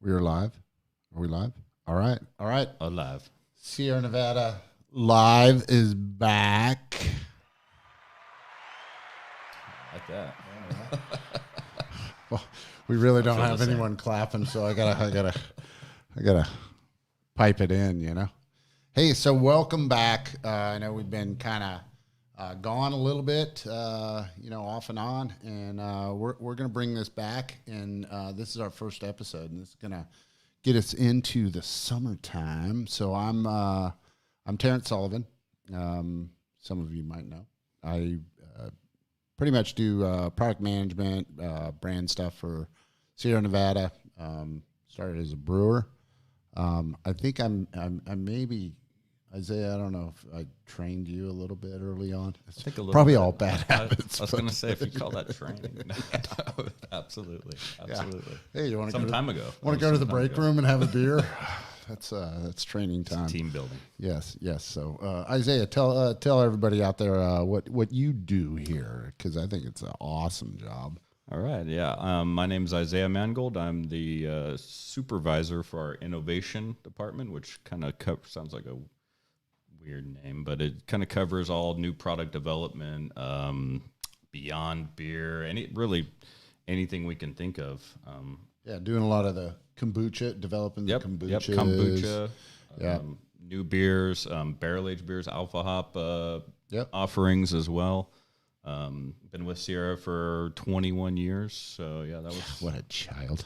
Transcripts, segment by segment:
We are live. Are we live? All right. All right. Alive. Sierra Nevada Live is back. Like that. Well, we really don't have anyone clapping, so I gotta pipe it in, you know. Hey, so welcome back. I know we've been kind of gone a little bit, off and on, and we're gonna bring this back, and this is our first episode, and this is gonna get us into the summertime. So I'm Terence Sullivan. Some of you might know. I pretty much do product management, brand stuff for Sierra Nevada. Started as a brewer. I think I'm maybe Isaiah. I don't know if I trained you a little bit early on. I think a little probably bit. all bad habits. I was going to say, if you call that training, absolutely. Yeah. Hey, you want to some time ago? Want to go to the break room and have a beer? That's training time. Team building. Yes. So Isaiah, tell everybody out there what you do here, because I think it's an awesome job. All right. Yeah. My name is Isaiah Mangold. I'm the supervisor for our innovation department, which kind of sounds like a weird name, but it kind of covers all new product development, beyond beer, anything we can think of. Doing a lot of the kombucha, developing the kombuchas. Kombucha. Yeah. New beers, barrel-aged beers, alpha hop offerings as well. Been with Sierra for 21 years, so yeah, that was what a child.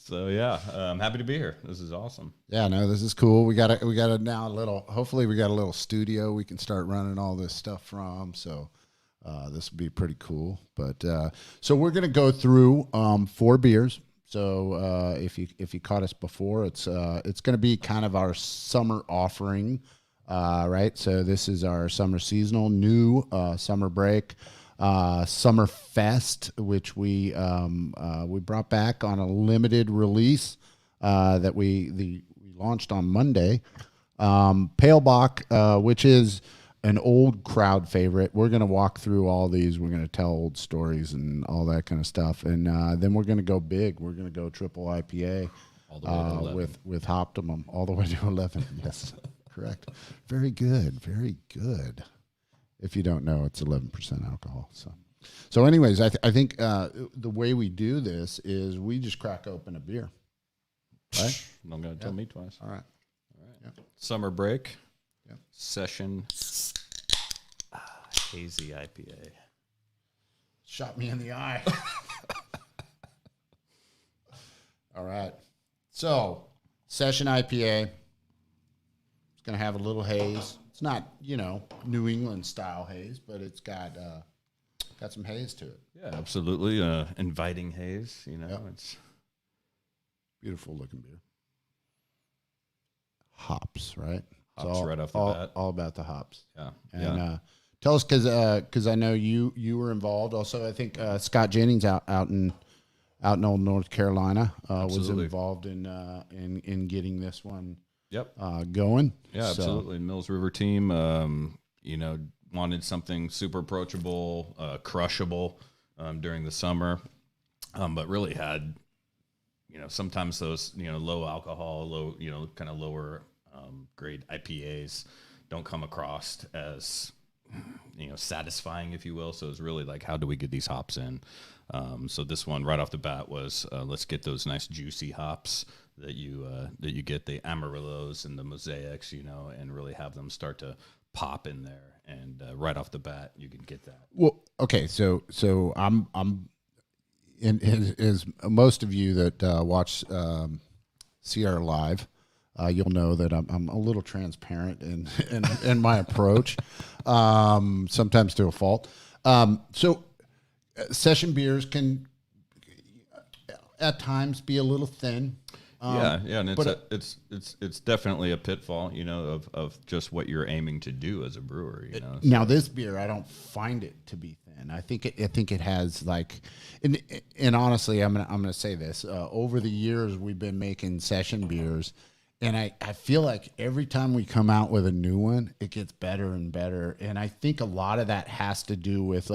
So yeah, I'm happy to be here. This is awesome. Yeah, no, this is cool. We got a now a little. Hopefully, we got a little studio we can start running all this stuff from. So this will be pretty cool. But so we're gonna go through 4 beers. So if you caught us before, it's gonna be kind of our summer offering. Right, so this is our summer seasonal, new summer break, Summerfest, which we brought back on a limited release that we launched on Monday. Pale Bock, which is an old crowd favorite. We're gonna walk through all these. We're gonna tell old stories and all that kind of stuff, and then we're gonna go big. We're gonna go Triple IPA All the way to 11. with Hoptimum all the way to 11. Yes. Correct. Very good. Very good. If you don't know, it's 11% alcohol. So anyways, I think the way we do this is we just crack open a beer. Right? Don't gotta tell me twice. All right. Yeah. Summer break. Yeah. Session. Hazy IPA. Shot me in the eye. All right. So, Session IPA. Going to have a little haze. It's not, New England style haze, but it's got some haze to it. Yeah, absolutely. Inviting haze, It's beautiful looking beer. Hops, right? Hops right off the bat. All about the hops. Yeah. And tell us, because I know you were involved. Also, I think Scott Jennings out in old North Carolina was involved in getting this one. Going. Yeah, absolutely. Mills River team, wanted something super approachable, crushable during the summer, but really had, sometimes those, low alcohol, low, kind of lower grade IPAs don't come across as, satisfying, if you will. So it's really like, how do we get these hops in? So this one right off the bat was, let's get those nice juicy hops that you get, the Amarillos and the Mosaics, and really have them start to pop in there. And right off the bat, you can get that. Well, okay, so I'm as most of you that watch Sierra Live, you'll know that I'm a little transparent in my approach, sometimes to a fault. So session beers can at times be a little thin. And it's definitely a pitfall, of just what you're aiming to do as a brewer. Now this beer, I don't find it to be thin. I think it has and honestly, I'm gonna say this. Over the years, we've been making session beers, and I feel like every time we come out with a new one, it gets better and better. And I think a lot of that has to do with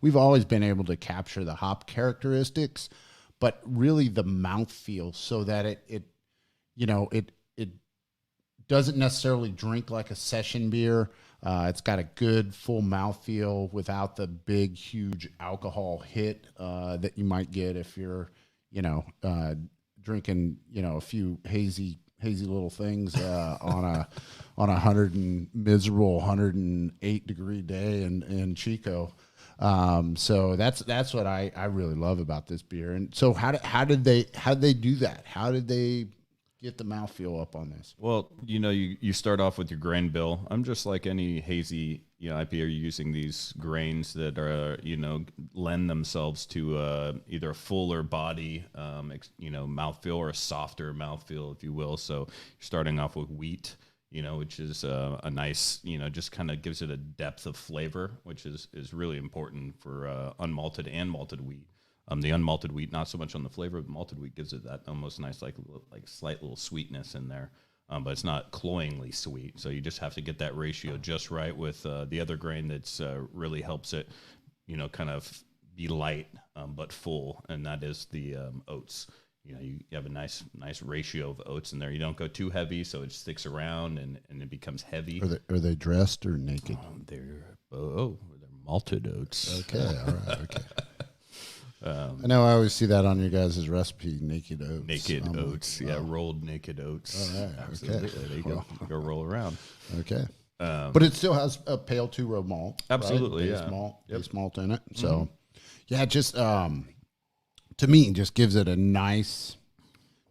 we've always been able to capture the hop characteristics. but really the mouthfeel, so that it doesn't necessarily drink like a session beer. It's got a good full mouthfeel without the big, huge alcohol hit that you might get if you're, drinking, a few hazy little things on a 108 degree day in Chico. So that's what I really love about this beer. And so how did they do that? How did they get the mouthfeel up on this? Well, you start off with your grain bill. I'm just like any hazy, IPA. You're using these grains that are, lend themselves to either a fuller body, mouthfeel, or a softer mouthfeel, if you will. So you're starting off with wheat, which is a nice, just kind of gives it a depth of flavor, which is really important for unmalted and malted wheat. The unmalted wheat, not so much on the flavor, but malted wheat gives it that almost nice, like slight little sweetness in there. But it's not cloyingly sweet. So you just have to get that ratio just right with the other grain that's really helps it, kind of be light but full, and that is the oats. You have a nice ratio of oats in there. You don't go too heavy, so it sticks around and it becomes heavy. Are they dressed or naked? They're malted oats. Okay, all right, okay. I know I always see that on your guys' recipe, naked oats. Naked oats, rolled naked oats. All right, absolutely. okay. There you go. You go roll around. Okay. But it still has a pale 2-row malt. Absolutely, right? yeah. Base malt in it. So, just to me, just gives it a nice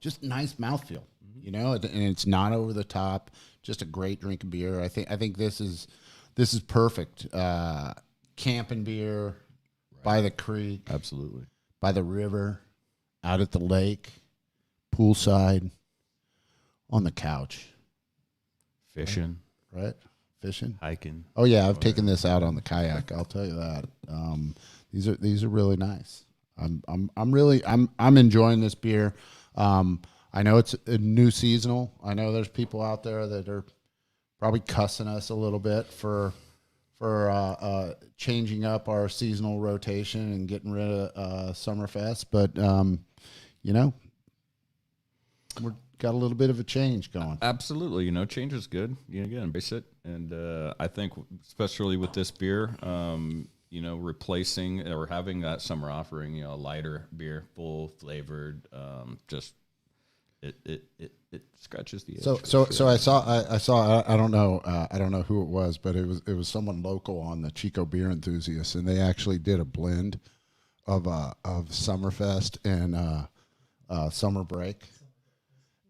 mouthfeel. And it's not over the top. Just a great drink of beer. I think this is perfect. Camping beer. By the creek. Absolutely. By the river, out at the lake, poolside, on the couch. Fishing. Right? Fishing. Hiking. Oh yeah, I've taken this out on the kayak, I'll tell you that. These are really nice. I'm enjoying this beer. I know it's a new seasonal. I know there's people out there that are probably cussing us a little bit for changing up our seasonal rotation and getting rid of Summerfest, but we've got a little bit of a change going. Absolutely, change is good. Embrace it, and I think especially with this beer, replacing or having that summer offering, a lighter beer, full flavored, just it scratches the itch. So I saw I don't know who it was, but it was someone local on the Chico Beer Enthusiasts, and they actually did a blend of Summerfest and Summer Break,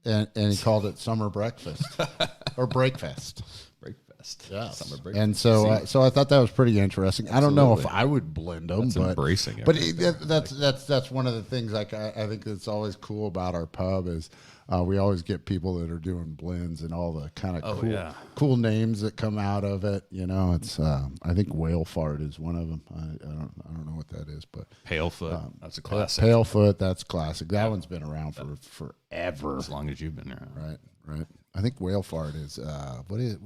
and he called it Summer Breakfast or Breakfast. Breakfast. Yeah. Summer break. And so I thought that was pretty interesting. Absolutely. I don't know if I would blend them, That's embracing it. But that's one of the things I think that's always cool about our pub is we always get people that are doing blends and all the kind of cool names that come out of it. It's I think Whale Fart is one of them. I don't know what that is, but Palefoot. That's a classic. Palefoot, that's classic. That one's been around for forever. As long as you've been around. Right. I think Whale Fart is what is it?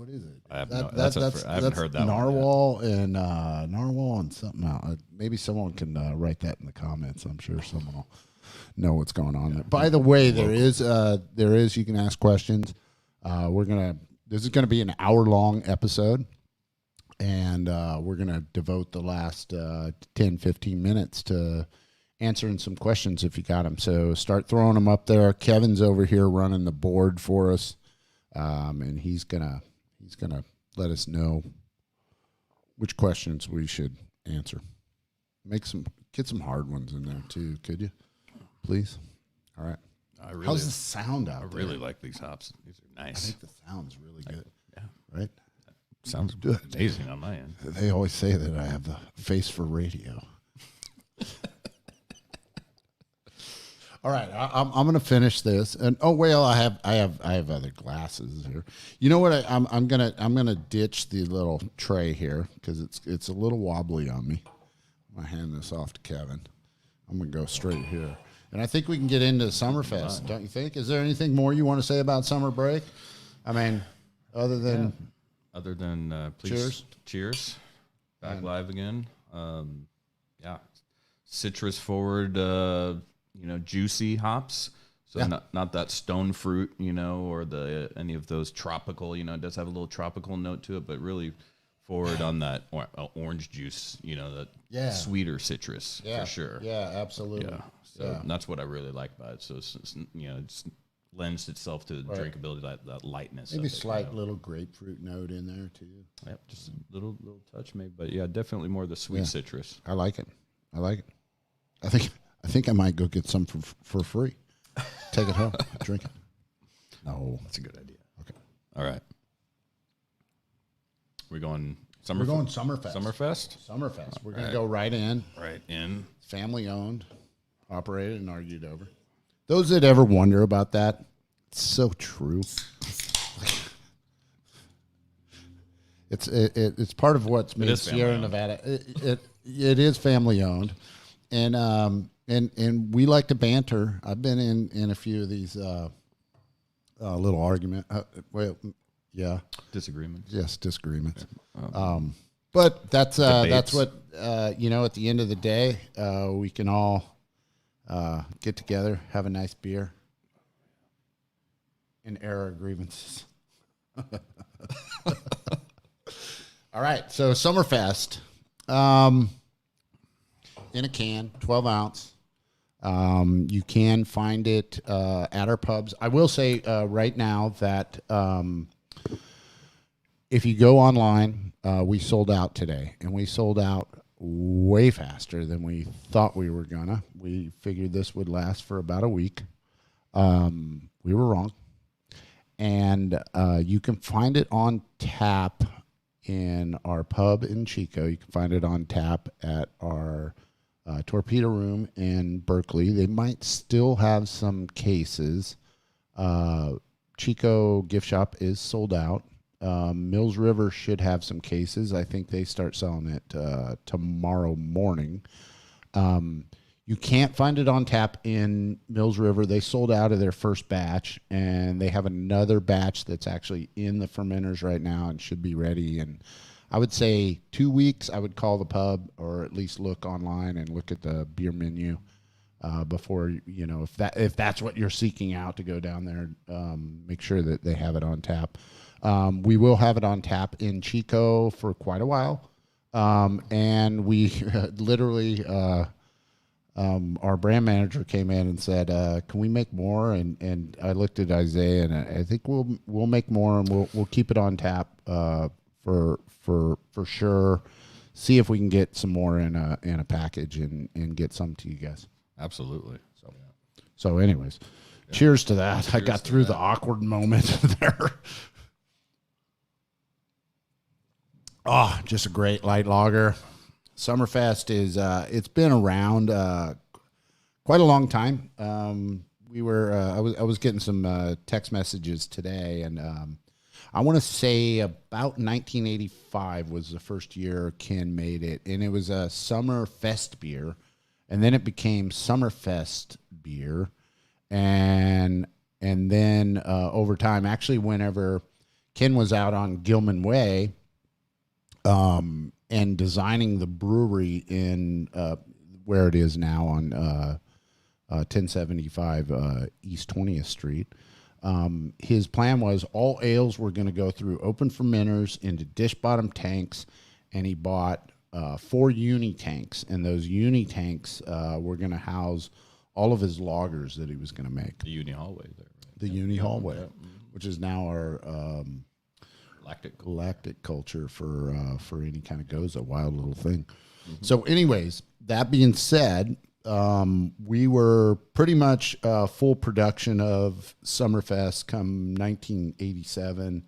I haven't heard that Narwhal one. Narwhal and something else. Maybe someone can write that in the comments. I'm sure someone will know what's going on there. By the way, there is you can ask questions. This is gonna be an hour-long episode, and we're gonna devote the last 10-15 minutes to answering some questions if you got them. So start throwing them up there. Kevin's over here running the board for us, and he's gonna let us know which questions we should answer. Get some hard ones in there too, could you? Please. All right. How's the sound out there? I really like these hops. These are nice. I think the sound's really good. Yeah. Right? Sounds good. Amazing on my end. They always say that I have the face for radio. All right, I'm going to finish this, and I have other glasses here. You know what? I'm gonna ditch the little tray here because it's a little wobbly on me. I'm gonna hand this off to Kevin. I'm gonna go straight here, and I think we can get into Summerfest. Don't you think? Is there anything more you want to say about Summer Break? I mean, other than please cheers. Back live again. Citrus forward. juicy hops. So not that stone fruit, or any of those tropical, it does have a little tropical note to it, but really forward on that orange juice, that sweeter citrus for sure. Yeah, absolutely. Yeah. So that's what I really like about it. So it lends itself to the drinkability, that lightness. Maybe slight little grapefruit note in there too. Yep, just a little touch maybe, but yeah, definitely more the sweet citrus. I like it. I think I might go get some for free. Take it home, drink it. No, that's a good idea. Okay, all right. We're going Summerfest. We're going Summerfest. Summerfest. We're gonna go right in. Right in. Family owned, operated, and argued over. Those that ever wonder about that, it's so true. It's part of what's made Sierra Nevada. It is family owned, and we like to banter. I've been in a few of these little argument. Disagreements. Yes, disagreements. But that's what at the end of the day, we can all get together, have a nice beer, and air our grievances. All right, so Summerfest, in a can, 12 ounce. You can find it at our pubs. I will say right now that if you go online, we sold out today, and we sold out way faster than we thought we were gonna. We figured this would last for about a week. We were wrong. And you can find it on tap in our pub in Chico. You can find it on tap at our Torpedo Room in Berkeley. They might still have some cases. Chico Gift Shop is sold out. Mills River should have some cases. I think they start selling it tomorrow morning. You can't find it on tap in Mills River. They sold out of their first batch, and they have another batch that's actually in the fermenters right now and should be ready. And I would say 2 weeks, I would call the pub or at least look online and look at the beer menu before, if that's what you're seeking out to go down there, make sure that they have it on tap. We will have it on tap in Chico for quite a while. And we literally... our brand manager came in and said, "Can we make more?" And I looked at Isaiah, and I think we'll make more, and we'll keep it on tap for sure. See if we can get some more in a package and get some to you guys. Absolutely. So anyways, cheers to that. Cheers. I got through the awkward moment there. Oh, just a great light lager. Summerfest is it's been around quite a long time. I was getting some text messages today, and I want to say about 1985 was the first year Ken made it, and it was a Summerfest beer, and then it became Summerfest beer, and then over time, actually, whenever Ken was out on Gilman Way, and designing the brewery in where it is now on 1075 East 20th Street. His plan was all ales were going to go through open fermenters into dish bottom tanks, and he bought 4 uni tanks, and those uni tanks were going to house all of his lagers that he was going to make. The uni hallway there. Right? The uni hallway, which is now our... lactic culture for any kind of goza, wild little thing. Mm-hmm. So anyways, that being said, we were pretty much full production of Summerfest come 1987,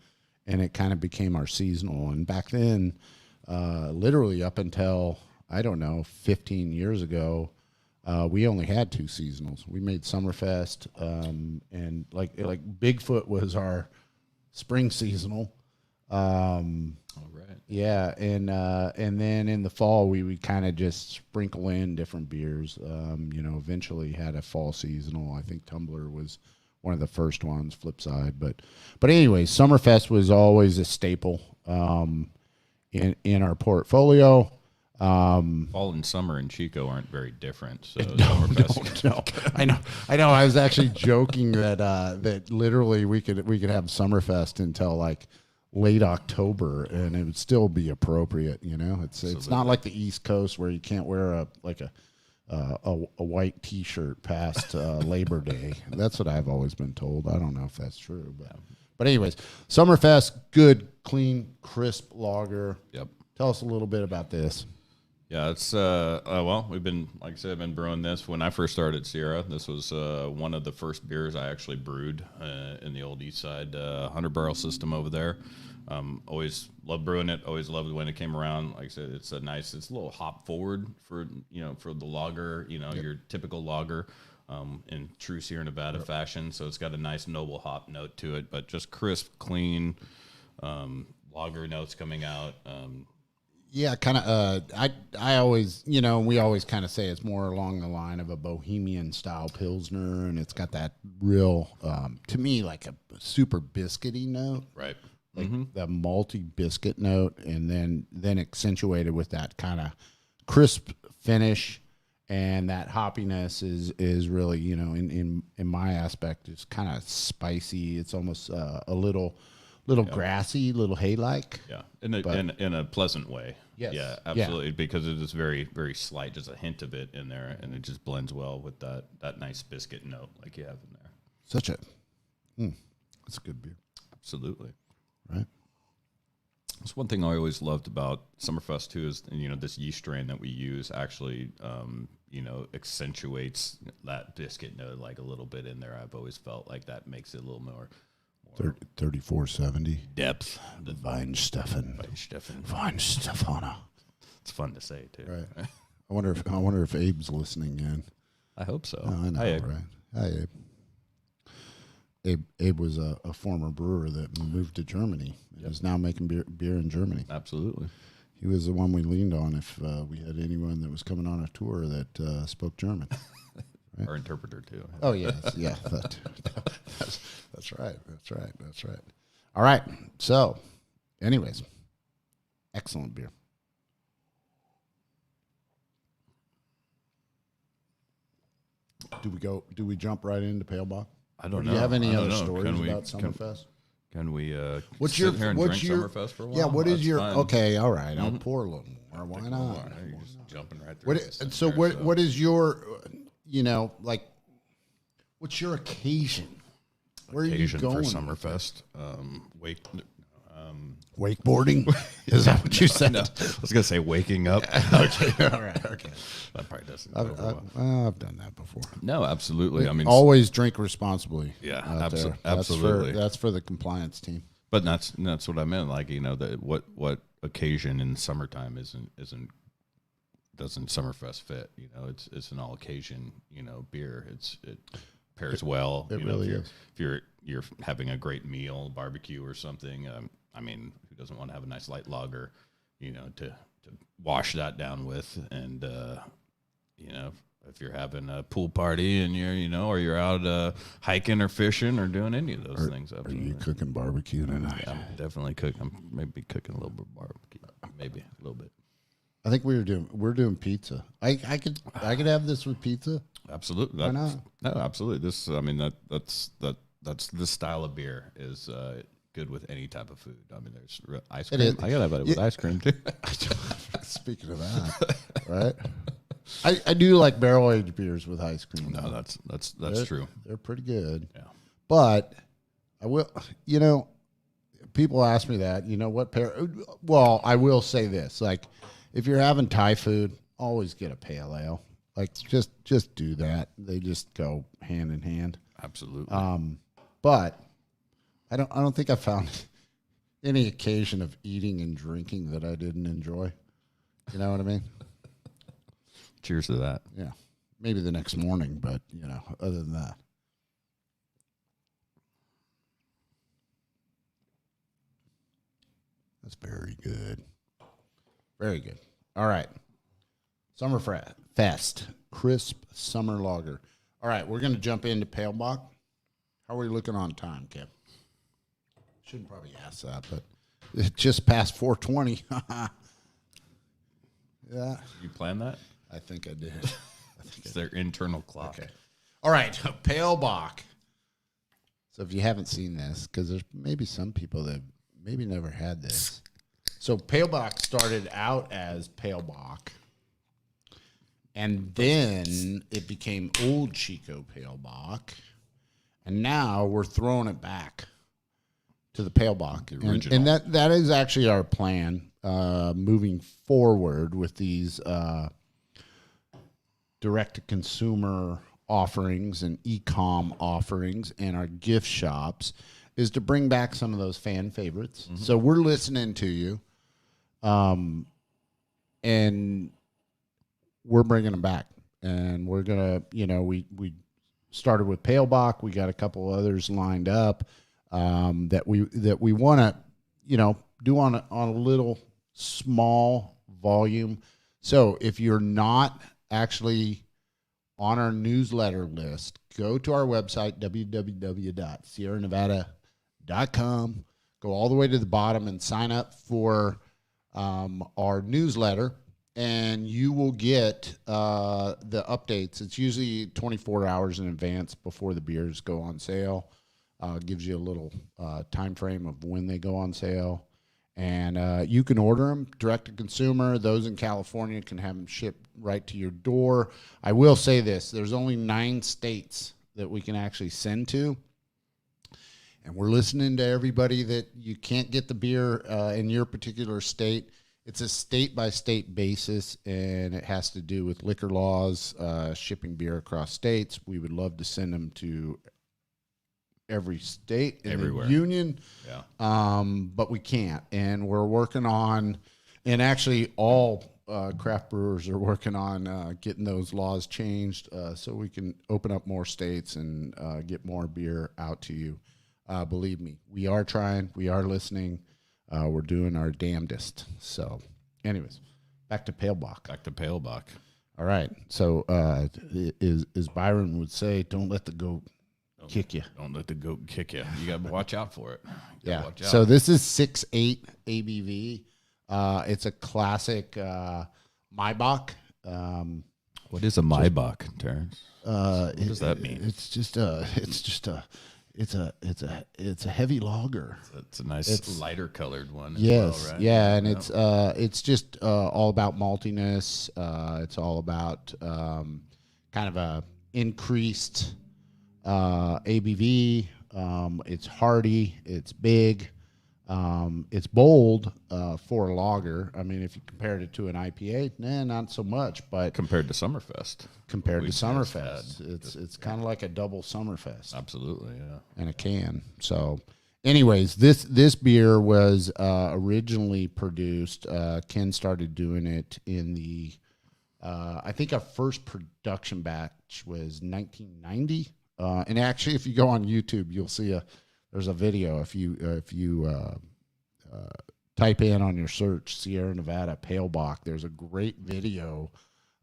and it kind of became our seasonal. And back then, literally up until, 15 years ago, we only had 2 seasonals. We made Summerfest, and like Bigfoot was our spring seasonal. All right. Yeah, and then in the fall we would kind of just sprinkle in different beers. Eventually had a fall seasonal. I think Tumbler was one of the first ones, Flipside. But anyway, Summerfest was always a staple in our portfolio. Fall and summer in Chico aren't very different. So No. I know. I was actually joking that that literally we could have Summerfest until like late October, and it would still be appropriate. It's not like the East Coast where you can't wear a white T-shirt past Labor Day. That's what I've always been told. I don't know if that's true, but anyways, Summerfest, good, clean, crisp lager. Yep. Tell us a little bit about this. Yeah, it's well, we've been, like I said, I've been brewing this when I first started Sierra. This was one of the first beers I actually brewed in the old East Side 100-barrel system over there. Always loved brewing it. Always loved when it came around. Like I said, it's a little hop forward for the lager. Your typical lager in true Sierra Nevada fashion. So it's got a nice noble hop note to it, but just crisp, clean lager notes coming out. Yeah, kind of. I always, we always kind of say it's more along the line of a bohemian style pilsner, and it's got that real, to me, like a super biscuity note, Right. like the malty biscuit note, and then accentuated with that kind of crisp finish, and that hoppiness is really, in my aspect, it's kind of spicy. It's almost a little grassy, little hay-like. Yeah, in a pleasant way. Yes. Yeah, absolutely, because it is very, very slight, just a hint of it in there, and it just blends well with that nice biscuit note like you have in there. That's a good beer. Absolutely. Right. That's one thing I always loved about Summerfest too is this yeast strain that we use actually accentuates that biscuit note like a little bit in there. I've always felt like that makes it a little more 3470 depth. The Weinsteffen. Weinsteffana. It's fun to say too. Right. I wonder if Abe's listening in. I hope so. Oh, I know, right? Hi, Abe. Abe was a former brewer that moved to Germany. Yep. Is now making beer in Germany. Absolutely. He was the one we leaned on if we had anyone that was coming on a tour that spoke German. Right? Our interpreter too. Oh yes, yeah. That's right. All right. So, anyways, excellent beer. Do we jump right into Pale Bock? I don't know. Do you have any other stories about Summerfest? Can we what's sit your here and what's drink your Summerfest for a while? Yeah, what is That's your fine. okay? All right, I'll pour a little more. Why not? You're just jumping right through. What is your like? What's your occasion? Where occasion are you going for Summerfest? Wakeboarding? Is that what you said? No, I was gonna say waking up. Okay, all right, okay. That probably doesn't. I've done that before. No, absolutely. I mean, always drink responsibly. Yeah, absolutely. That's for the compliance team. But that's what I meant. Like that what occasion in summertime doesn't Summerfest fit? It's an all occasion beer. It pairs well. It really is. If you're having a great meal, barbecue or something. I mean, who doesn't want to have a nice light lager, to wash that down with, and if you're having a pool party and or you're out hiking or fishing or doing any of those things. Absolutely. Are you cooking barbecue tonight? Yeah, I'm definitely cooking. I'm maybe cooking a little bit of barbecue, maybe a little bit. I think we're doing pizza. I could have this with pizza. Absolutely. Why not? No, absolutely. That's this style of beer is good with any type of food. I mean, there's ice cream. I gotta have it with ice cream too. Speaking of that, right? I do like barrel aged beers with ice cream. No, that's true. They're pretty good. Yeah. But I will, people ask me that. What pair? Well, I will say this: like, if you're having Thai food, always get a pale ale. Like, just do that. They just go hand in hand. Absolutely. But I don't think I found any occasion of eating and drinking that I didn't enjoy. You know what I mean? Cheers to that. Yeah. Maybe the next morning, but other than that. That's very good. Very good. All right. Summerfest. Crisp summer lager. All right, we're going to jump into Pale Bock. How are we looking on time, Kev? Shouldn't probably ask that, but it's just past 4:20. Yeah. You plan that? I think I did. It's their internal clock. Okay. All right. Pale Bock. So if you haven't seen this, because there's maybe some people that maybe never had this. So Pale Bock started out as Pale Bock. And then it became Old Chico Pale Bock. And now we're throwing it back to the Pale Bock. And that is actually our plan moving forward with these direct-to-consumer offerings and e-com offerings and our gift shops is to bring back some of those fan favorites. Mm-hmm. So we're listening to you, and we're bringing them back. And we're going to, we started with Pale Bock. We got a couple others lined up that we want to, do on a little small volume. So if you're not actually on our newsletter list, go to our website, www.sierranevada.com. Go all the way to the bottom and sign up for our newsletter, and you will get the updates. It's usually 24 hours in advance before the beers go on sale. Gives you a little time frame of when they go on sale. And you can order them direct to consumer. Those in California can have them shipped right to your door. I will say this. There's only 9 states that we can actually send to. And we're listening to everybody that you can't get the beer in your particular state. It's a state-by-state basis, and it has to do with liquor laws, shipping beer across states. We would love to send them to every state in the union, but we can't. And we're working on, and actually all craft brewers are working on getting those laws changed so we can open up more states and get more beer out to you. Believe me, we are trying, we are listening, we're doing our damnedest. So anyways, back to Pale Bock. All right. So as Byron would say, don't let the goat kick you. Don't let the goat kick you. You got to watch out for it. Yeah. So this is 6.8 ABV. It's a classic Maibach. What is a Maibach, Terrence? What does that mean? It's a heavy lager. It's a nice lighter colored one. Yes. Well, right? Yeah, and it's just all about maltiness. It's all about kind of a increased ABV. It's hearty, it's big, it's bold for a lager. I mean, if you compared it to an IPA, not so much. But compared to Summerfest, it's kind of like a double Summerfest. Absolutely, yeah. And a can. So, anyways, this beer was originally produced. Ken started doing it in the. I think our first production batch was 1990. And actually, if you go on YouTube, you'll see there's a video. If you type in on your search Sierra Nevada Pale Bock, there's a great video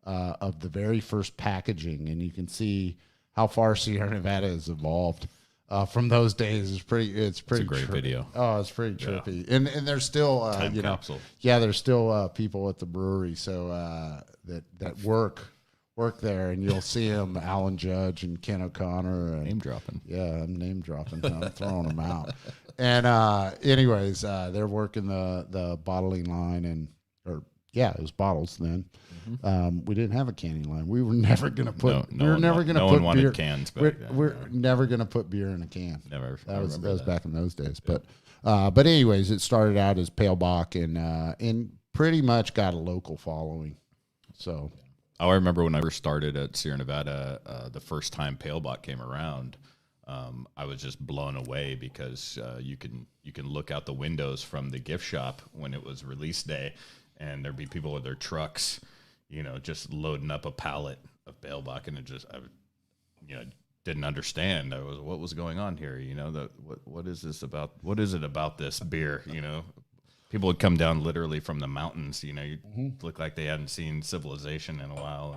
of the very first packaging, and you can see how far Sierra Nevada has evolved from those days. It's a great video. Oh, it's pretty trippy, and there's still capsule. Yeah, there's still people at the brewery that work there, and you'll see them, Alan Judge and Ken O'Connor. And, name dropping. Yeah, I'm name dropping. I'm throwing them out. And anyways, they're working the bottling line, it was bottles then. Mm-hmm. We didn't have a canning line. We were never going to put. No one wanted cans back then. We're never going to put beer in a can. Never. That was back in those days. Yeah. But anyways, it started out as Pale Bock and pretty much got a local following. So. I remember when I first started at Sierra Nevada, the first time Pale Bock came around, I was just blown away because you can look out the windows from the gift shop when it was release day, and there'd be people with their trucks, just loading up a pallet of Pale Bock, and I didn't understand. What was going on here? What is this about? What is it about this beer? People would come down literally from the mountains. You look like they hadn't seen civilization in a while,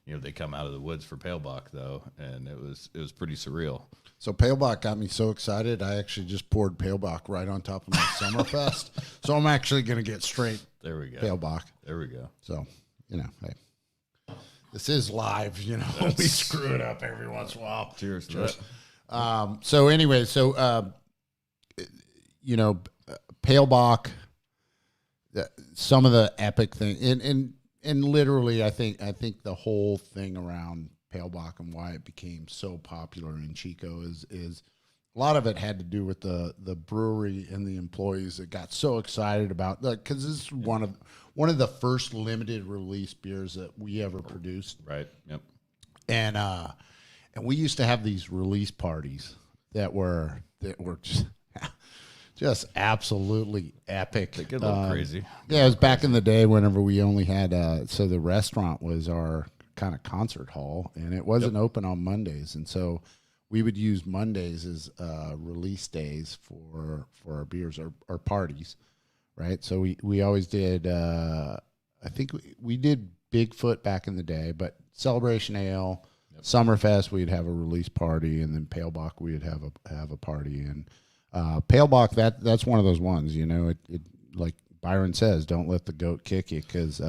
and they come out of the woods for Pale Bock though, and it was pretty surreal. So Pale Bock got me so excited. I actually just poured Pale Bock right on top of my Summerfest. So I'm actually going to get straight. There we go. Pale Bock. There we go. So you know, hey, this is live. You know, we screw it up every once in a while. Cheers. So anyway, you know, Pale Bock, some of the epic thing, and literally, I think the whole thing around Pale Bock and why it became so popular in Chico is a lot of it had to do with the brewery and the employees that got so excited about, because this is one of the first limited release beers that we ever produced. Right. Yep. And we used to have these release parties that were just absolutely epic. They get a little crazy. Yeah, it was back in the day whenever we only had so the restaurant was our kind of concert hall, and it wasn't open on Mondays, and so we would use Mondays as release days for our beers, our parties, right? So we always did. I think we did Bigfoot back in the day, but Celebration Ale, Summerfest, we'd have a release party, and then Pale Bock, we'd have a party. And Pale Bock, that's one of those ones, you know. It like Byron says, don't let the goat kick you, because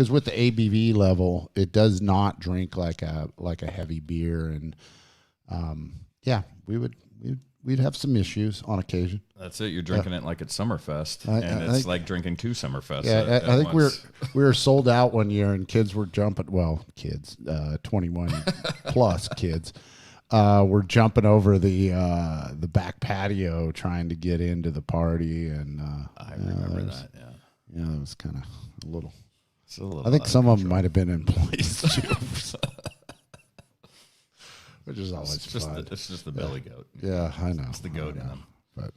with the ABV level, it does not drink like a heavy beer, and we'd have some issues on occasion. That's it. You're drinking it like it's Summerfest, and it's like drinking two Summerfests. Yeah, I think we were sold out one year, and kids were jumping. Well, kids, 21 plus kids, were jumping over the back patio trying to get into the party, and I remember that. Yeah, it was kind of a little. I think some of them might have been employees too. Which is always fun. It's just the belly goat. Yeah, I know. It's the goat in them. But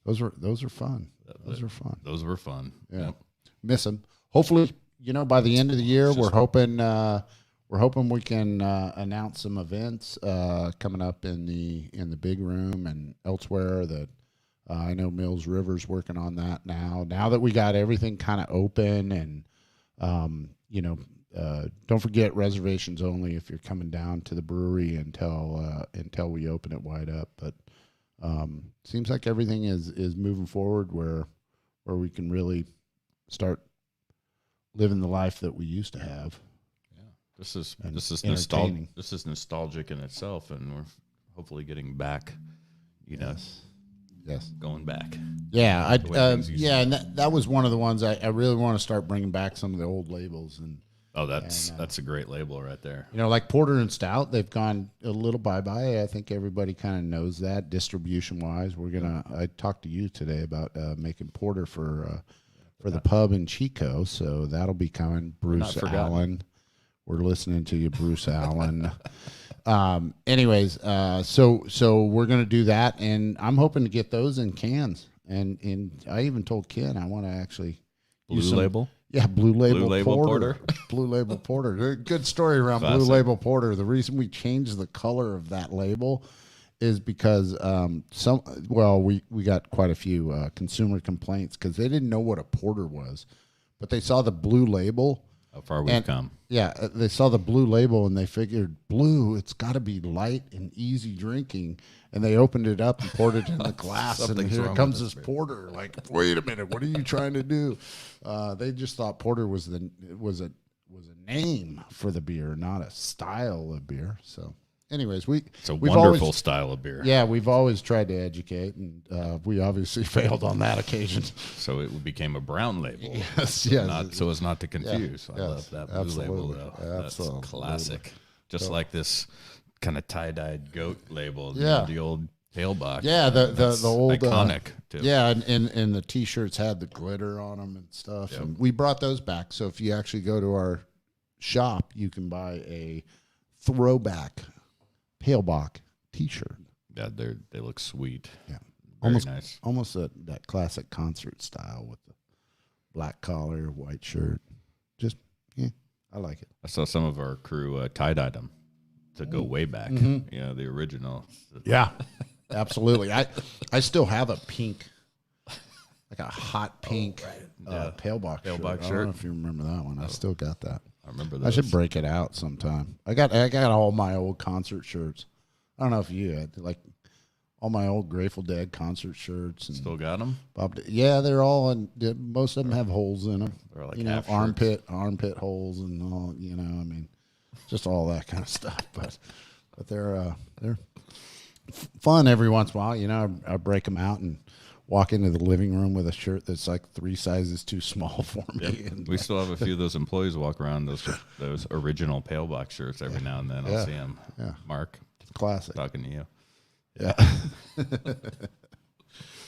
those are fun. Those are fun. Those were fun. Yeah. Yep. Miss them. Hopefully, you know, by the end of the year, we're hoping we can announce some events coming up in the big room and elsewhere. That I know Mills River's working on that now. Now that we got everything kind of open, and you know. Don't forget reservations only if you're coming down to the brewery until we open it wide up. But seems like everything is moving forward where we can really start living the life that we used to have. Yeah, this is nostalgic. This is nostalgic in itself, and we're hopefully getting back. You know, yes, going back. Yeah, and that was one of the ones I really want to start bringing back some of the old labels. And oh, that's a great label right there. You know, like Porter and Stout, they've gone a little bye-bye. I think everybody kind of knows that distribution-wise. I talked to you today about making Porter for the pub in Chico, so that'll be coming. Bruce Allen. We're listening to you, Bruce Allen. Anyways, so we're going to do that, and I'm hoping to get those in cans. And I even told Ken I want to actually use some label? Yeah, Blue Label Porter. Blue Label Porter. Good story around Classic. Blue Label Porter. The reason we changed the color of that label is because we got quite a few consumer complaints because they didn't know what a porter was, but they saw the blue label. How far we've come. Yeah, they saw the blue label and they figured blue, it's got to be light and easy drinking. And they opened it up and poured it in the glass, and here comes this porter. Like, wait a minute, what are you trying to do? They just thought porter was a name for the beer, not a style of beer. So, anyways, it's a wonderful style of beer. Yeah, we've always tried to educate, and we obviously failed on that occasion. So it became a brown label. Yes. So as not to confuse. Yeah, I love that blue label though. Absolutely. That's classic. Just like this kind of tie-dyed goat label. Yeah. The old Pale Bock. Yeah, the old iconic too. Yeah, and the T-shirts had the glitter on them and stuff. Yep. And we brought those back. So if you actually go to our shop, you can buy a throwback Pale Bock T-shirt. Yeah, they look sweet. Yeah, Very nice. Almost that classic concert style with the black collar, white shirt. Just I like it. I saw some of our crew tie-dyed them to go way back. Mm-hmm. You know, the original. Yeah, absolutely. I still have a pink, like a hot pink Pale Bock shirt. I don't know if you remember that one. I still got that. I remember that. I should break it out sometime. I got all my old concert shirts. I don't know if you had, like, all my old Grateful Dead concert shirts. And Still got them? Yeah, they're all, and most of them have holes in them. They're like armpit holes and all. Just all that kind of stuff. But they're fun every once in a while. I break them out and walk into the living room with a shirt that's like 3 sizes too small for me. Yep. And we still have a few of those employees walk around those original Pale Bock shirts every now and then. I'll see them. Yeah. Mark, classic. talking to you. Yeah.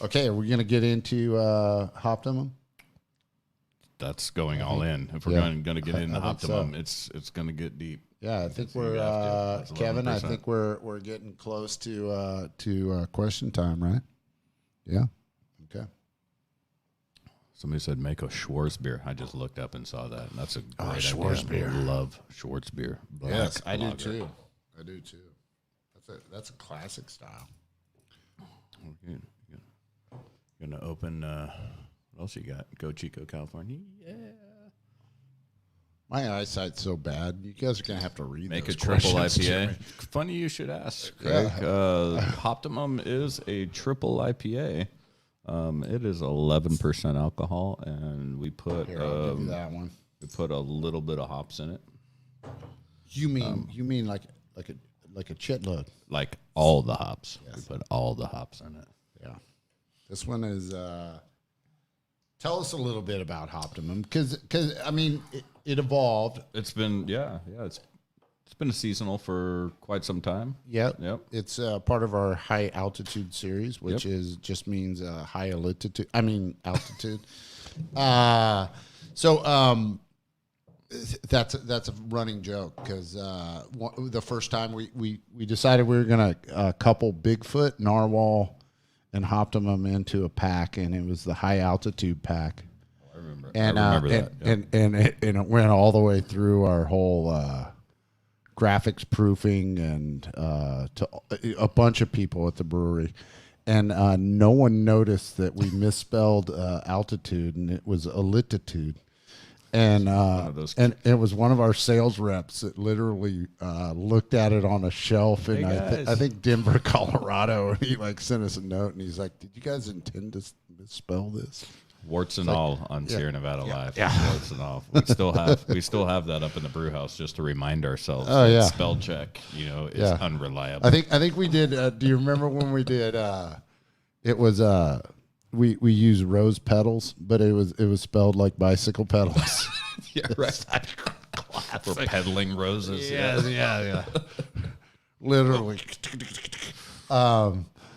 Okay, are we going to get into Hoptimum? That's going all in. If we're going to get into Optimum, so. It's going to get deep. Yeah, I think we're Kevin. I think we're getting close to question time, right? Yeah. Okay. Somebody said make a Schwarzbier. I just looked up and saw that, and that's a great Schwarzbier. idea. I love Schwarzbier. Yes, I do too. That's a classic style. Okay. You're gonna open. What else you got? Go Chico, California. Yeah. My eyesight's so bad. You guys are gonna have to read. Make those a triple IPA. Funny you should ask, Craig. Yeah. Optimum is a triple IPA. It is 11% alcohol, and we put I'll give you that one. We put a little bit of hops in it. You mean like a chitload? Like all the hops. Yes. We put all the hops in it. Yeah. This one is. Tell us a little bit about Hoptimum, because it evolved. It's been it's been a seasonal for quite some time. Yep. It's part of our high altitude series, which just means high altitude. Altitude. That's a running joke, because the first time we decided we were gonna couple Bigfoot, Narwhal, and Hoptimum into a pack, and it was the high altitude pack. I remember. And I remember that. And it went all the way through our whole graphics proofing and to a bunch of people at the brewery, and no one noticed that we misspelled altitude, and it was altitude. And it was one of our sales reps that literally looked at it on a shelf in I think Denver, Colorado, and he sent us a note, and he's like, "Did you guys intend to misspell this?" Warts and all on Sierra Nevada Live. Yeah. Warts and all. We still have that up in the brew house just to remind ourselves. Oh, yeah. Spell check, is unreliable. I think we did. Do you remember when we did? It was we used rose petals, but it was spelled like bicycle pedals. Yeah, right. For peddling roses. Yeah. Literally.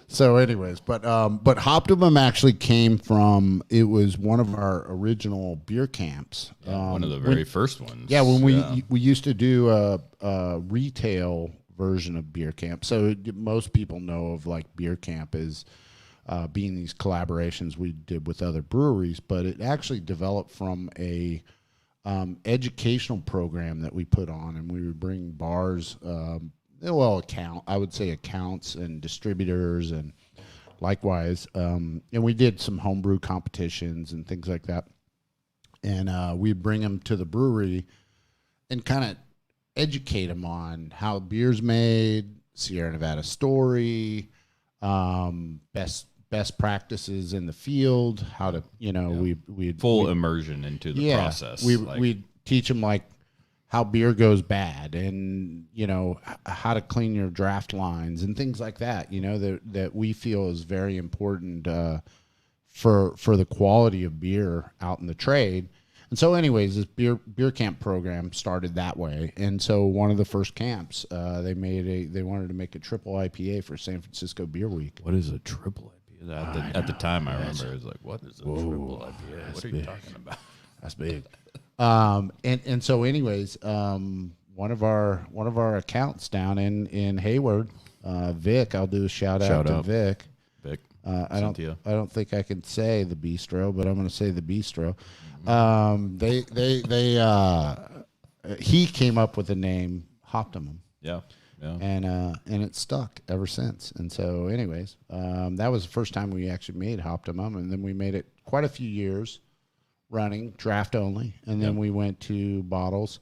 So, anyways, but Hoptimum actually came from. It was one of our original beer camps. One of the very first ones. Yeah, when we used to do a retail version of beer camp. So most people know of beer camp as being these collaborations we did with other breweries, but it actually developed from a educational program that we put on, and we would bring bars. I would say accounts and distributors, and likewise, and we did some homebrew competitions and things like that. And we'd bring them to the brewery and kind of educate them on how beer's made, Sierra Nevada story, best practices in the field, how to, we'd full immersion into the process. We'd teach them how beer goes bad, and how to clean your draft lines and things like that. That we feel is very important for the quality of beer out in the trade. And so, anyways, this beer camp program started that way. And so, one of the first camps, they wanted to make a triple IPA for San Francisco Beer Week. What is a triple IPA? At the time, I remember it was like, what is a triple IPA? What are you talking about? That's big. And so, anyways, one of our accounts down in Hayward, Vic, I'll do a shout out to Vic. Vic, I don't think I can say the bistro, but I'm going to say the bistro. He came up with the name Hoptimum. Yeah. And it stuck ever since. And so, anyways, that was the first time we actually made Hoptimum, and then we made it quite a few years running, draft only, and then we went to bottles.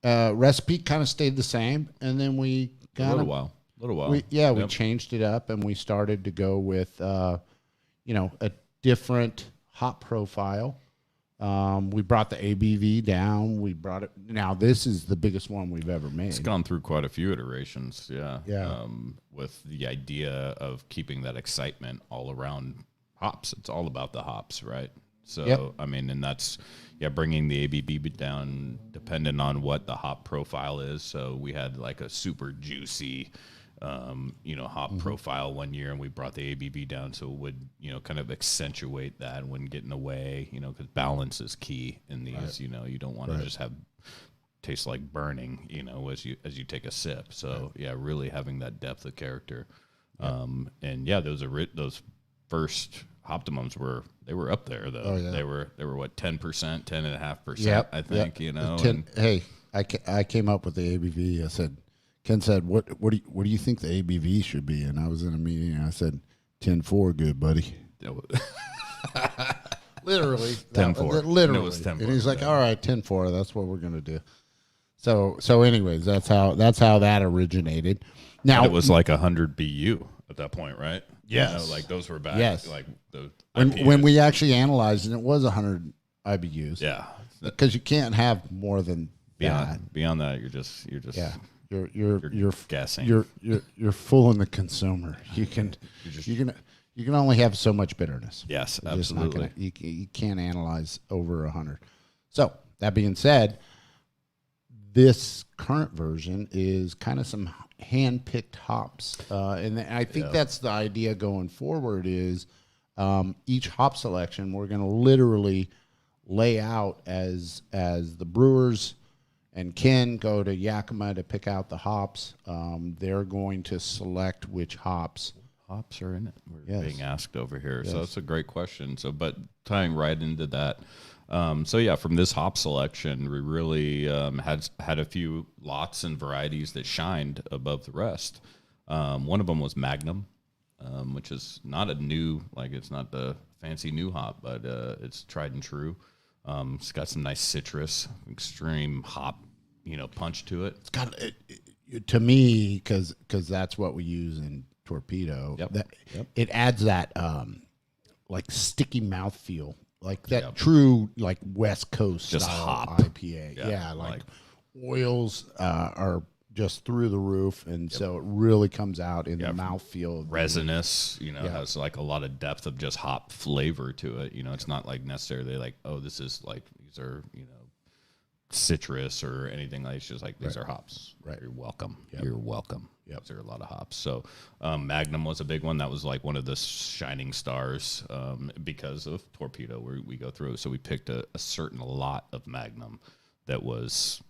Recipe kind of stayed the same, and then we a little while. little while. We changed it up, and we started to go with, a different hop profile. We brought the ABV down. We brought it. Now this is the biggest one we've ever made. It's gone through quite a few iterations. Yeah. Yeah. With the idea of keeping that excitement all around hops. It's all about the hops, right? So, I mean, and that's, bringing the ABV down dependent on what the hop profile is. So we had like a super juicy, hop profile one year, and we brought the ABV down so it would, kind of accentuate that and wouldn't get in the way, because balance is key in these. Right. You don't want to just have taste like burning, as you take a sip. So really having that depth of character. Those first Optimums were up there though. Oh, yeah. They were what, 10%, 10.5%, I think. I came up with the ABV. Ken said, what do you think the ABV should be? And I was in a meeting and I said 10.4, good buddy. Literally 10.4. Literally. It was 10.4. And he's like, all right, 10.4, that's what we're gonna do. So anyways, that's how that originated. Now it was like 100 BU at that point, right? Yes. Like those were back. Yes. Like the when we actually analyzed it, it was 100 IBUs. Yeah. Because you can't have more than that. Beyond that, you're just You're guessing. You're fooling the consumer. You can only have so much bitterness. Yes, You're absolutely. You can't analyze over 100. So that being said, this current version is kind of some hand-picked hops, and I think that's the idea going forward. Is each hop selection we're going to literally lay out as the brewers and Ken go to Yakima to pick out the hops. They're going to select which hops are in it. We're being asked over here. Yes. So that's a great question. So, but tying right into that. From this hop selection, we really had a few lots and varieties that shined above the rest. One of them was Magnum, which is not a new, it's not the fancy new hop, but it's tried and true. It's got some nice citrus, extreme hop, punch to it. It's got to me because that's what we use in Torpedo. It adds that sticky mouthfeel, like that true West Coast just style hop IPA. Oils are just through the roof, and so it really comes out in the mouthfeel. Resinous, has a lot of depth of just hop flavor to it. It's not necessarily this is these are citrus or anything like. It's just these are hops. Right. You're welcome. You're welcome. Yep. There are a lot of hops. So Magnum was a big one. That was one of the shining stars because of Torpedo where we go through. So we picked a certain lot of Magnum that was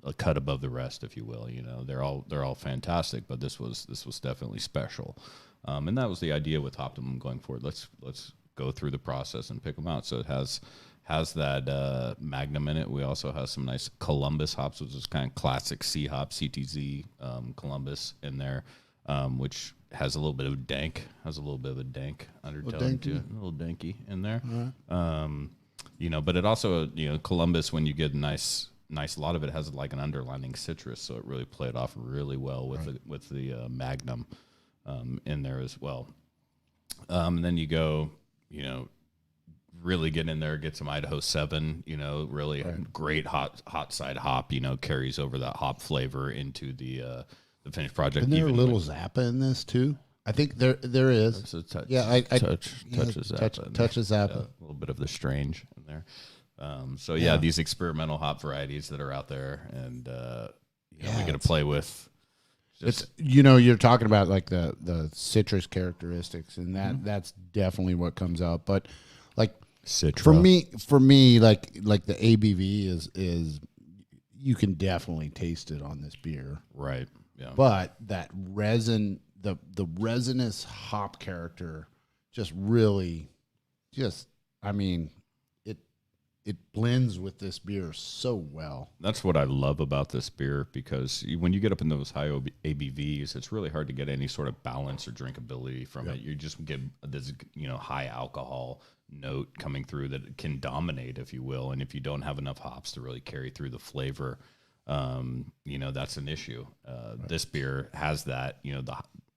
a cut above the rest, if you will. They're all fantastic, but this was definitely special. And that was the idea with Optimum going forward. Let's go through the process and pick them out. So it has that Magnum in it. We also have some nice Columbus hops, which is kind of classic C hop, CTZ Columbus in there, which has a little bit of dank, undertone to it, a little danky in there. Right. But it also, Columbus, when you get a nice lot of it has an underlining citrus, so it really played off really well with the Magnum in there as well. And then you go, really get in there, get some Idaho 7, really great hot side hop, carries over that hop flavor into the finished project. Isn't there a little Zappa in this too? I think there is. It's a touch. Yeah, touches Zappa. A little bit of the strange in there. These experimental hop varieties that are out there, and we get to play with. It's you're talking about the citrus characteristics, and that's definitely what comes out. But Citra. For me, the ABV is you can definitely taste it on this beer, right? Yeah. But that resin, the resinous hop character, just really, it blends with this beer so well. That's what I love about this beer, because when you get up in those high ABVs, it's really hard to get any sort of balance or drinkability from it. You just get this, high alcohol note coming through that can dominate, if you will. And if you don't have enough hops to really carry through the flavor, that's an issue. This beer has that,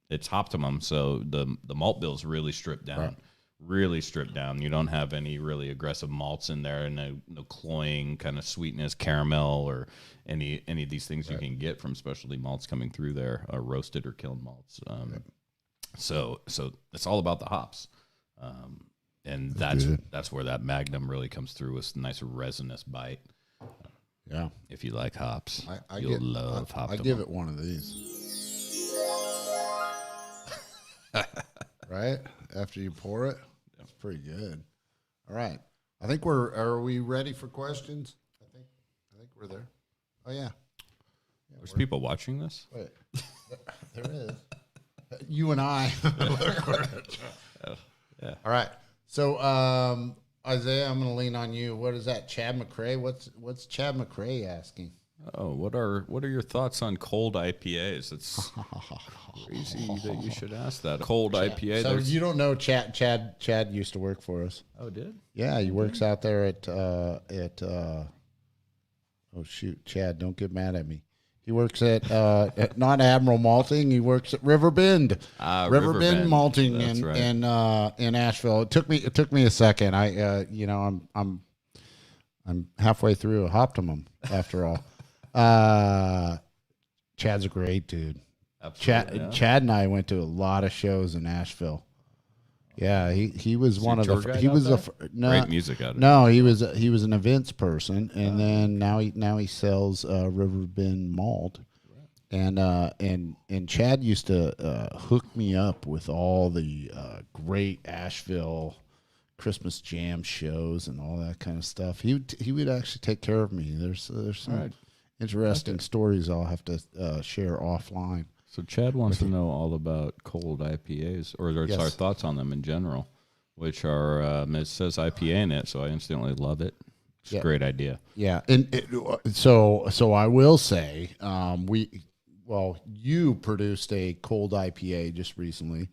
it's Hoptimum, so the malt bill is really stripped down. Right. Really stripped down. You don't have any really aggressive malts in there, and no cloying kind of sweetness, caramel, or any of these things you can get from specialty malts coming through there, roasted or kiln malts. So it's all about the hops, and that's where that Magnum really comes through with a nice resinous bite. Yeah, if you like hops, you'll love Hoptimum. I give it one of these. Right after you pour it. That's pretty good. All right. Are we ready for questions? I think we're there. Oh yeah. There's people watching this. Wait, there is. You and I. Yeah. All right. So Isaiah, I'm going to lean on you. What is that? Chad McRae? What's Chad McRae asking? Oh, what are your thoughts on cold IPAs? It's crazy that you should ask that. Cold IPA. So you don't know Chad? Chad used to work for us. Oh, did? Yeah, he works out there at oh shoot, Chad, don't get mad at me. He works at not Admiral Malting. He works at Riverbend. Riverbend Malting in Asheville. It took me a second. I'm halfway through a Hoptimum after all. Chad's a great dude. Absolutely, Chad and I went to a lot of shows in Asheville. Yeah, he was one of the. He was great music out of it. No, he was an events person, and then now he sells Riverbend malt, and Chad used to hook me up with all the great Asheville Christmas jam shows and all that kind of stuff. He would actually take care of me. There's some interesting stories I'll have to share offline. So Chad wants to know all about cold IPAs, or our thoughts on them in general, which are, it says IPA in it, so I instantly love it. It's a great idea. Yeah, and so I will say, you produced a cold IPA just recently,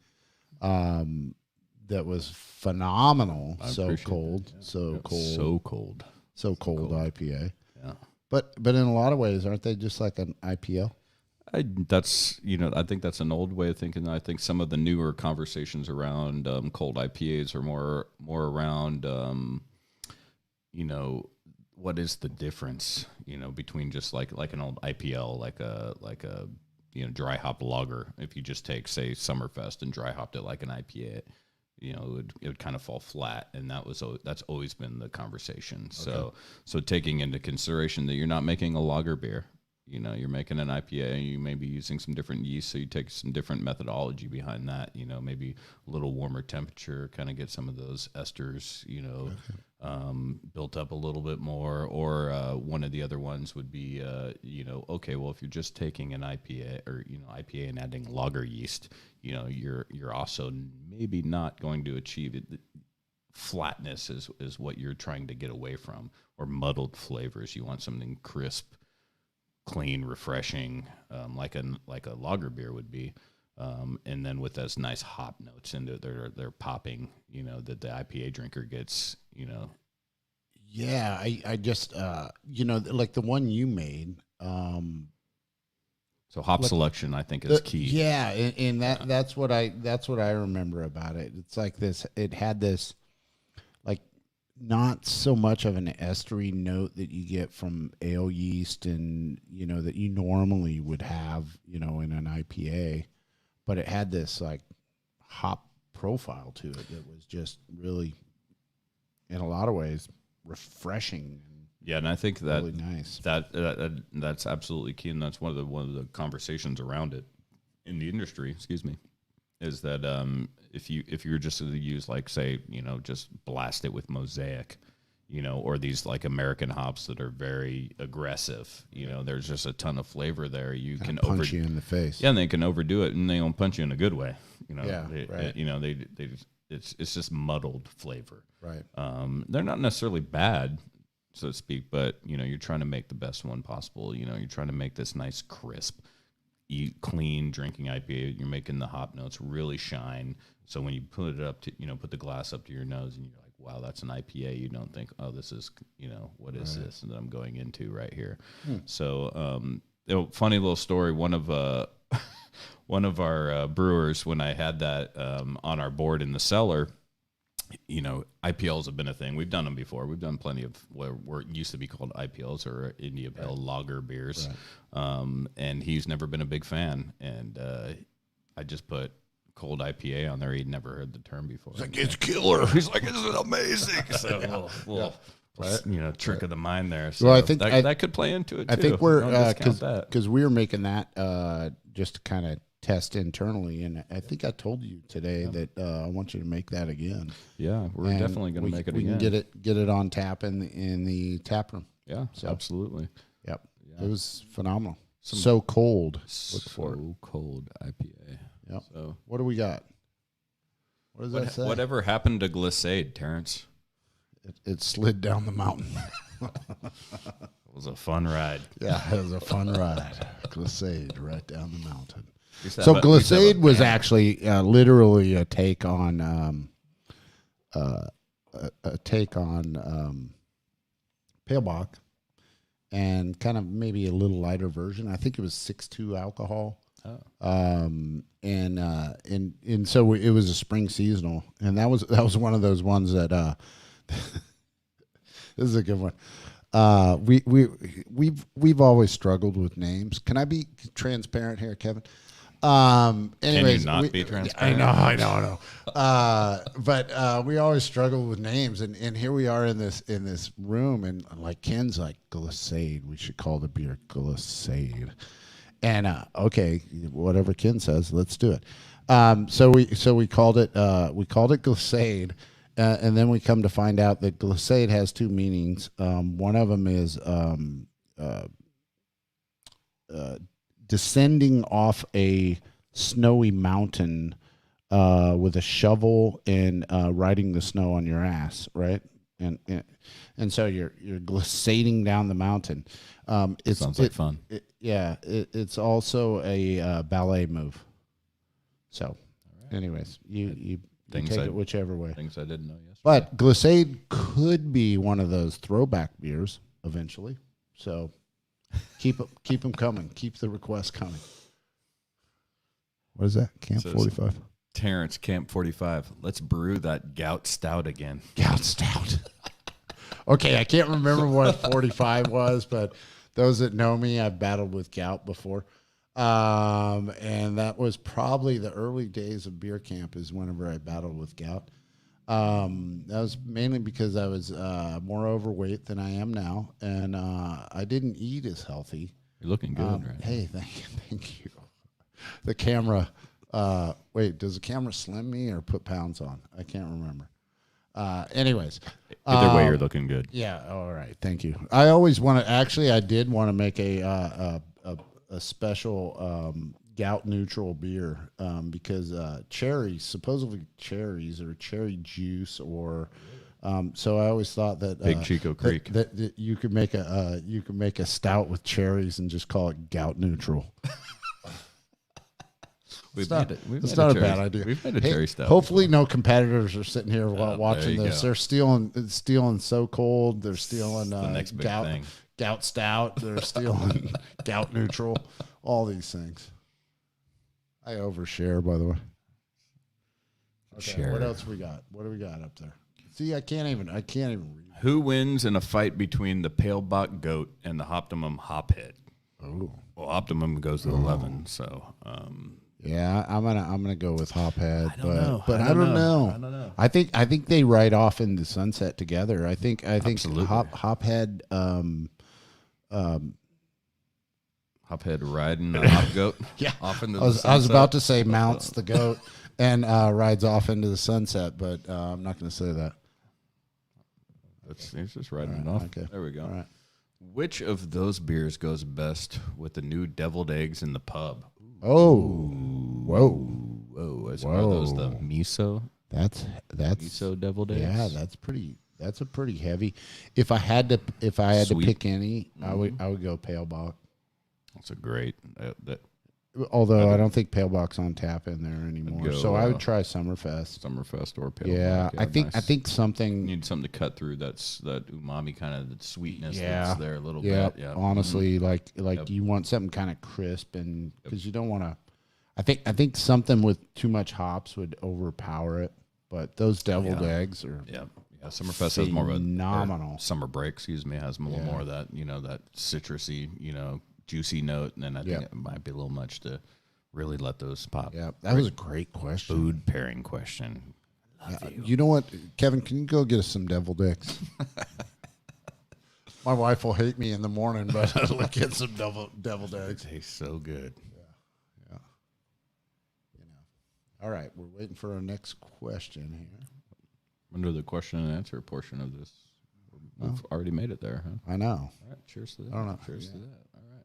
that was phenomenal. So cold IPA. Yeah, but in a lot of ways, aren't they just like an IPL? I think that's an old way of thinking. I think some of the newer conversations around cold IPAs are more around, what is the difference, between just like an old IPL, like a dry hop lager. If you just take, say, Summerfest and dry hopped it like an IPA, it would kind of fall flat, and that's always been the conversation. Okay. So taking into consideration that you're not making a lager beer. You're making an IPA, you may be using some different yeast, so you take some different methodology behind that, maybe a little warmer temperature, kind of get some of those esters, built up a little bit more. Or one of the other ones would be, okay, well, if you're just taking an IPA or, IPA and adding lager yeast, you're also maybe not going to achieve it. Flatness is what you're trying to get away from, or muddled flavors. You want something crisp, clean, refreshing, like a lager beer would be, and then with those nice hop notes into it, they're popping. That the IPA drinker gets. Yeah, I just like the one you made. So hop selection, I think, is key. Yeah, and that's what I remember about it. It's like this. It had this, like, not so much of an estery note that you get from ale yeast and, that you normally would have, in an IPA, but it had this like hop profile to it that was just really, in a lot of ways, refreshing. Yeah, and I think that really nice. That's absolutely key, and that's one of the conversations around it in the industry. Excuse me. Is that if you're just to use, like, say, just blast it with Mosaic, or these like American hops that are very aggressive, there's just a ton of flavor there. You can punch you in the face. Yeah, and they can overdo it, and they don't punch you in a good way. Right. It's just muddled flavor. Right. They're not necessarily bad, so to speak, but you're trying to make the best one possible. You're trying to make this nice crisp, clean drinking IPA. You're making the hop notes really shine. So when you put it up to, put the glass up to your nose, and you're like, wow, that's an IPA. You don't think, oh, this is, what is this that I'm going into right here? So, funny little story. One of our brewers, when I had that on our board in the cellar, IPLs have been a thing. We've done them before. We've done plenty of what used to be called IPLs or India Pale lager beers. Right. And he's never been a big fan. And I just put cold IPA on there. He'd never heard the term before. He's like, it's killer. He's like, this is amazing. So little trick of the mind there. So well, I think that could play into it too. I think we're because we were making that just to kind of test internally, and I think I told you today that I want you to make that again. Yeah, we're definitely going to make it again. We can get it on tap in the tap room. Yeah, so, absolutely. Yep, yeah. It was phenomenal. So cold. Cold IPA. Yep. So what do we got? What does that say? Whatever happened to Glissade, Terrence? It slid down the mountain. It was a fun ride. Yeah, it was a fun ride. Glissade right down the mountain. So Glissade was actually literally a take on Pale Bock, and kind of maybe a little lighter version. I think it was 6.2 alcohol. Oh. And so it was a spring seasonal, and that was one of those ones that this is a good one. We've always struggled with names. Can I be transparent here, Kevin? Anyways, can you not be transparent? I know. But we always struggle with names, and here we are in this room, and like Ken's like, Glissade. We should call the beer Glissade. And okay, whatever Ken says, let's do it. So we called it Glissade, and then we come to find out that Glissade has two meanings. One of them is descending off a snowy mountain with a shovel and riding the snow on your ass, right? And so you're glissading down the mountain. Sounds like fun. It's also a ballet move. So, anyways, you take it whichever way. Things I didn't know yesterday. But Glissade could be one of those throwback beers eventually. So keep them coming. Keep the requests coming. What is that? Camp 45. Terrence, Camp 45. Let's brew that gout stout again. Gout stout. Okay, I can't remember what 45 was, but those that know me, I've battled with gout before. And that was probably the early days of beer camp is whenever I battled with gout. That was mainly because I was more overweight than I am now, and I didn't eat as healthy. You're looking good, right? Hey, thank you. The camera, wait, does the camera slim me or put pounds on? I can't remember. Anyways. Either way, you're looking good. Yeah, all right, thank you. I always want to, actually, I did want to make a special gout neutral beer because supposedly cherries or cherry juice or so I always thought that Big Chico Creek that you could make a stout with cherries and just call it gout neutral. It's not a bad idea. We've made a cherry stout. Hopefully, no competitors are sitting here while watching this. Go. They're stealing So Cold. They're stealing the next big thing. Gout stout. They're stealing gout neutral. All these things. I overshare, by the way. Okay, share. What else we got? What do we got up there? See, I can't even read. Who wins in a fight between the Pale Bock Goat and the Hoptimum Hophead? Oh, well, Optimum goes to 11, so. Yeah, I'm gonna go with Hophead, but I don't know. I think they ride off into sunset together. I think Hophead. Hophead riding the hop goat. Yeah, off into I was about to say mounts the goat and rides off into the sunset, but I'm not going to say that. He's just riding it off. Okay. There we go. All right. Which of those beers goes best with the new deviled eggs in the pub? Oh, whoa! Are those the miso? That's miso deviled eggs. Yeah, that's a pretty heavy. If I had to pick any, I would go Pale Bock. That's a great. Although I don't think Pale Bock's on tap in there anymore. Go, So I would try Summerfest. or Pale Yeah, Bock. I think something. You need something to cut through that umami kind of the sweetness Yeah, that's there a little yeah, bit. Yeah, honestly, like you want something kind of crisp, and because you don't want to. I think something with too much hops would overpower it. But those deviled eggs are Summerfest has more of a phenomenal. Summer Break, excuse me, has a little more of that, that citrusy, juicy note, and then I think it might be a little much to really let those pop. Yeah, that was a great question. Food pairing question. You know what, Kevin? Can you go get us some deviled eggs? My wife will hate me in the morning, but I'll get some deviled eggs. Tastes so good. Yeah. All right, we're waiting for our next question here. Under the question and answer portion of this, we've already made it there, huh? I know. All right, cheers to that. I don't know. Cheers to that. All right.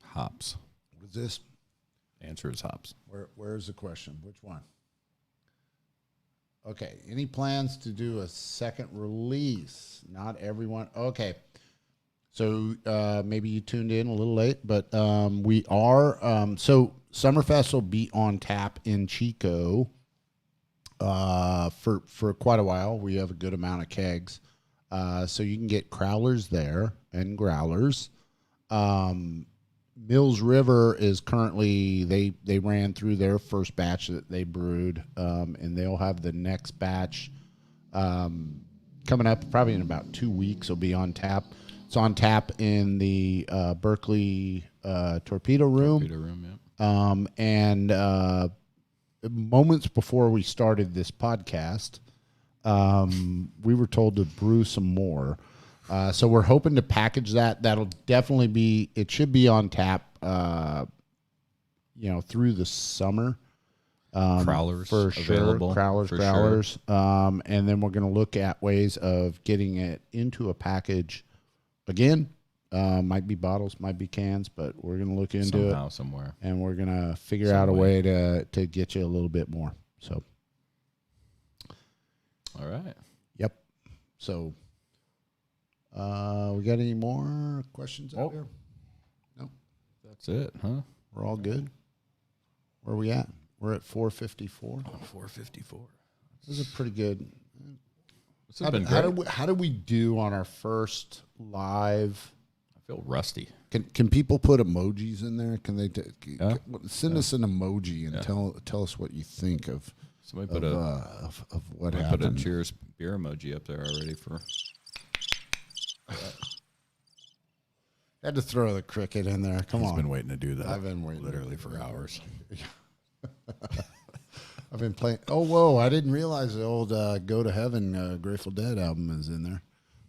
Hops. What is this? Answer is hops. Where's the question? Which one? Okay. Any plans to do a second release? Not everyone. Okay. So maybe you tuned in a little late, but we are. So Summerfest will be on tap in Chico for quite a while. We have a good amount of kegs. So you can get crowlers there and growlers. Mills River is currently, they ran through their first batch that they brewed, and they'll have the next batch coming up probably in about 2 weeks. Will be on tap. It's on tap in the Berkeley Torpedo Room. Torpedo Room, yeah. And moments before we started this podcast, we were told to brew some more. So we're hoping to package that. That'll definitely be, it should be on tap, through the summer. Crowlers for available. Sure. Crowlers. Sure. And then we're going to look at ways of getting it into a package again. Might be bottles, might be cans, but we're going to look into somehow, it. Somewhere. And we're going to figure out a way to get you a little bit more. So. All right. Yep. So. We got any more questions out there? No. That's it, huh? We're all good. Where are we at? We're at 454. Oh, 454. This is a pretty good. This has been great. How do we do on our first live? I feel rusty. Can people put emojis in there? Can they send us an emoji and tell us what you think of? Somebody put what happened. Put a cheers beer emoji up there already for. Had to throw the cricket in there. Come on. He's been waiting to do that. I've been waiting. Literally for hours. I've been playing. Oh, whoa. I didn't realize the old Go to Heaven Grateful Dead album is in there.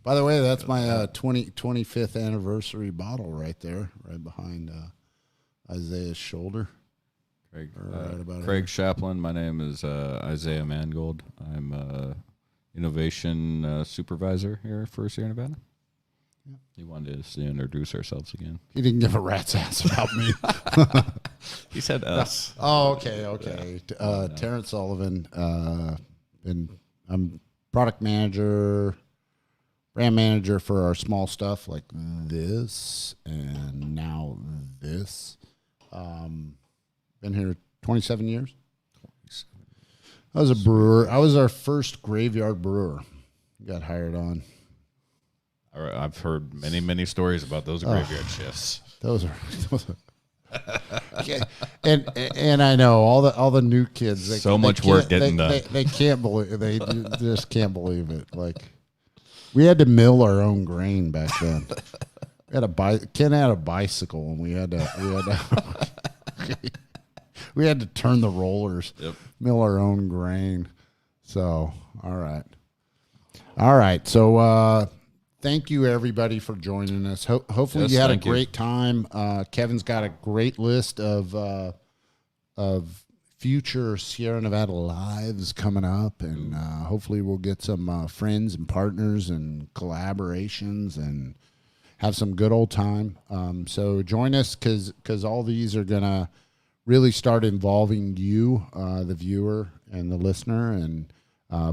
By the way, that's my 25th anniversary bottle right there, right behind Isaiah's shoulder. Craig Chaplin. My name is Isaiah Mangold. I'm Innovation Supervisor here for Sierra Nevada. Yeah. He wanted us to introduce ourselves again. He didn't give a rat's ass about me. He said us. Oh, okay. Yeah. Terence Sullivan. And I'm product manager, brand manager for our small stuff like this and now this. Been here 27 years. I was a brewer. I was our first graveyard brewer. Got hired on. All right, I've heard many stories about those graveyard shifts. Those are and I know all the new kids. So much work getting done. They can't believe just can't believe it. Like we had to mill our own grain back then. Ken had a bicycle, and we had to we had to turn the rollers, mill our own grain. So all right. So thank you everybody for joining us. Hopefully you had a great time. Kevin's got a great list of future Sierra Nevada lives coming up, and hopefully we'll get some friends and partners and collaborations and have some good old time. So join us because all these are gonna really start involving you, the viewer and the listener. And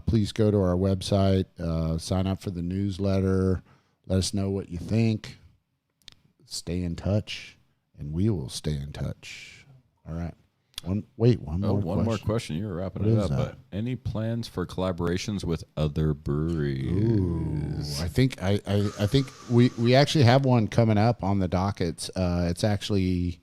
please go to our website, sign up for the newsletter, let us know what you think. stay in touch, and we will stay in touch. All right. One more question. You were wrapping what it is up, that? but any plans for collaborations with other breweries? Ooh, I think we actually have one coming up on the dockets. It's actually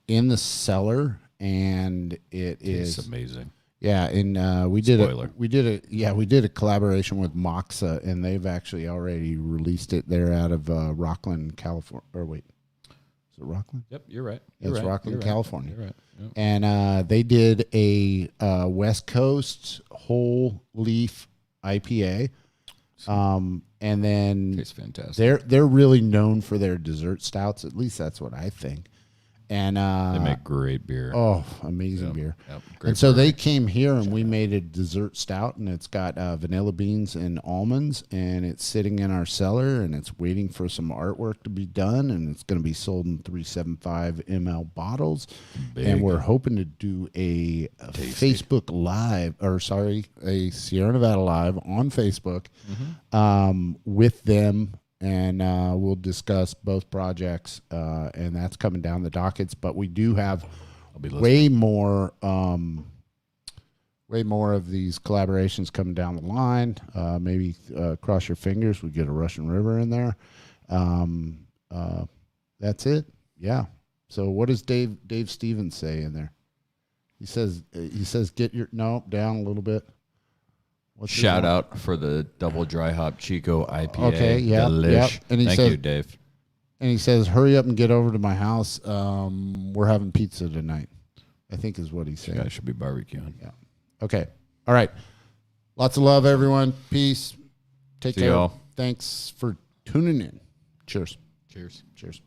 in the cellar, and It's amazing. Yeah, and we did a collaboration with Moxa, and they've actually already released it. They're out of Rockland, California. Or wait, is it Rockland? Yep, you're right. It's Rockland, California. You're right. Yep. And they did a West Coast whole leaf IPA, and then Tastes fantastic. they're really known for their dessert stouts. At least that's what I think. And They make great beer. Oh, amazing beer. Yep, And so they came here and we made a dessert stout, and it's got vanilla beans and almonds, and it's sitting in our cellar, and it's waiting for some artwork to be done, and it's going to be sold in 375 ml bottles. Big. And we're hoping to do a Facebook Live, a Sierra Nevada Live on Facebook with them. And we'll discuss both projects, and that's coming down the dockets. But we do have way more of these collaborations coming down the line. Maybe cross your fingers, we get a Russian River in there. That's it. Yeah. So what does Dave Stevens say in there? He says get your down a little bit. Shout out for the double dry hop Chico IPA. Okay, yeah. Delish. Yep. And Thank you, Dave. And he says, hurry up and get over to my house. We're having pizza tonight, I think is what he's saying. You guys should be barbecuing. Yeah. Okay. All right. Lots of love, everyone. Peace. Take care. Y'all. Thanks for tuning in. Cheers. Cheers. Cheers.